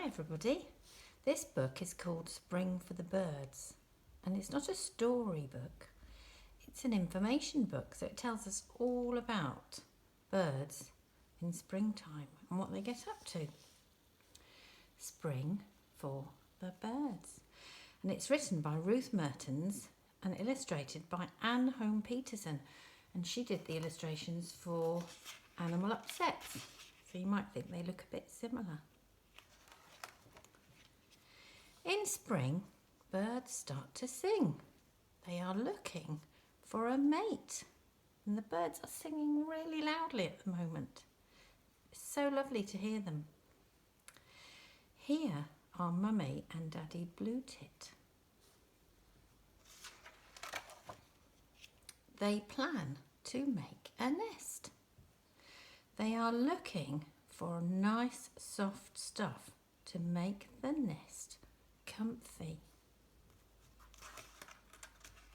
everybody. This book is called Spring for the Birds, and it's not a story book, it's an information book, so it tells us all about birds in springtime and what they get up to. Spring for the Birds, and it's written by Ruth Merttens and illustrated by Holme Petersen, and she did the illustrations for Animal Upsets, so you might think they look a bit similar. In spring, birds start to sing. They are looking for a mate, and the birds are singing really loudly at the moment. It's so lovely to hear them. Here are Mummy and Daddy Bluetit. They plan to make a nest. They are looking for nice soft stuff to make the nest comfy.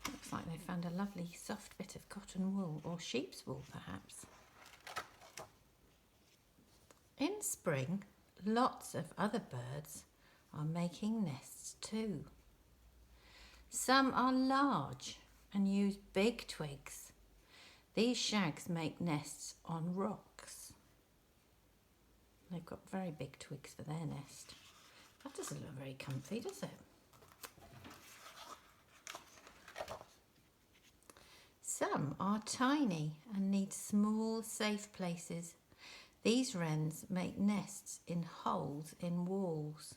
Looks like they found a lovely soft bit of cotton wool, or sheep's wool perhaps. In spring, lots of other birds are making nests too. Some are large and use big twigs. These shags make nests on rocks. They've got very big twigs for their nest. That doesn't look very comfy, does it? Some are tiny and need small, safe places. These wrens make nests in holes in walls.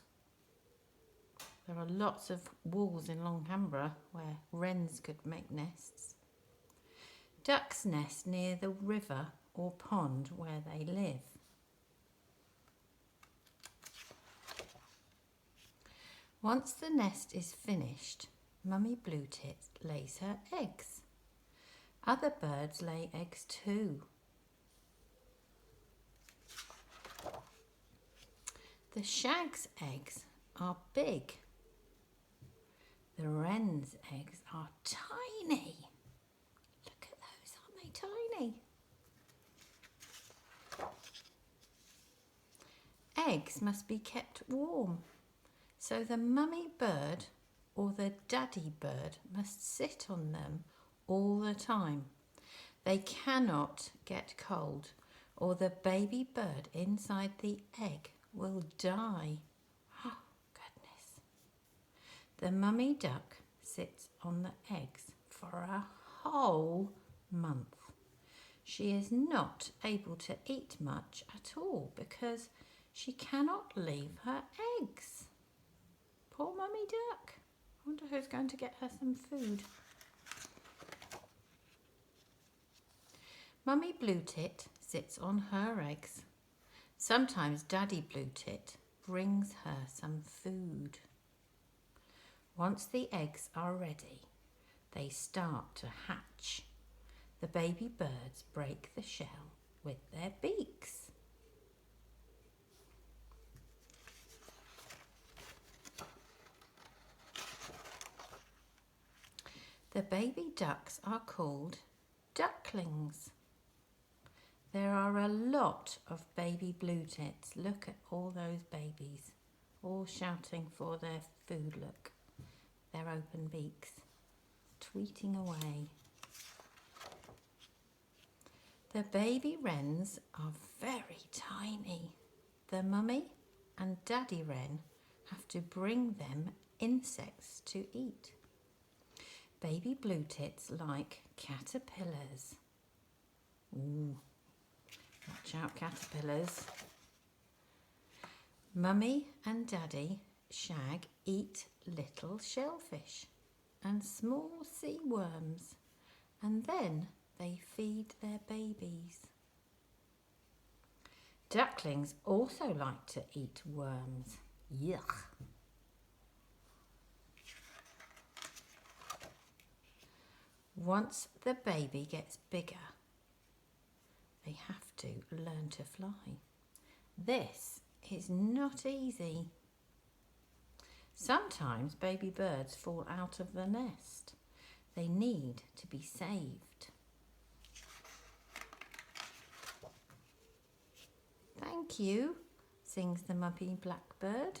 There are lots of walls in Longhamburg where wrens could make nests. Ducks nest near the river or pond where they live. Once the nest is finished, Mummy Bluetit lays her eggs. Other birds lay eggs too. The shag's eggs are big. The wren's eggs are tiny. Look at those, aren't they tiny? Eggs must be kept warm, so the mummy bird or the daddy bird must sit on them all the time. They cannot get cold, or the baby bird inside the egg will die. Oh, goodness. The mummy duck sits on the eggs for a whole month. She is not able to eat much at all because she cannot leave her eggs. Poor mummy duck. I wonder who's going to get her some food. Mummy Bluetit sits on her eggs. Sometimes Daddy Bluetit brings her some food. Once the eggs are ready, they start to hatch. The baby birds break the shell with their beaks. The baby ducks are called ducklings. There are a lot of baby Bluetits. Look at all those babies, all shouting for their food. Look, their open beaks, tweeting away. The baby wrens are very tiny. The mummy and daddy wren have to bring them insects to eat. Baby Bluetits like caterpillars. Ooh. Watch out, caterpillars. Mummy and Daddy shag eat little shellfish and small sea worms, and then they feed their babies. Ducklings also like to eat worms. Yuck. Once the baby gets bigger, they have to learn to fly. This is not easy. Sometimes baby birds fall out of the nest. They need to be saved. Thank you. sings the mummy blackbird.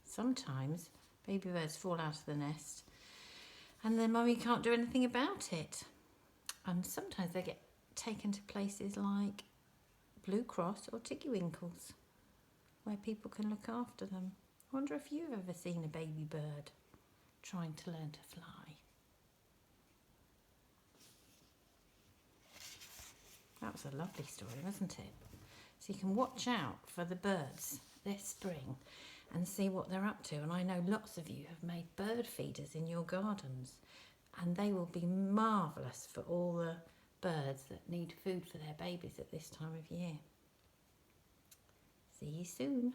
Sometimes baby birds fall out of the nest and the mummy can't do anything about it. And sometimes they get taken to places like Blue Cross or Tiggywinkles, where people can look after them. I wonder if you've ever seen a baby bird trying to learn to fly. That was a lovely story, wasn't it? So you can watch out for the birds this spring and see what they're up to. And I know lots of you have made bird feeders in your gardens, and they will be marvellous for all the birds that need food for their babies at this time of year. See you soon.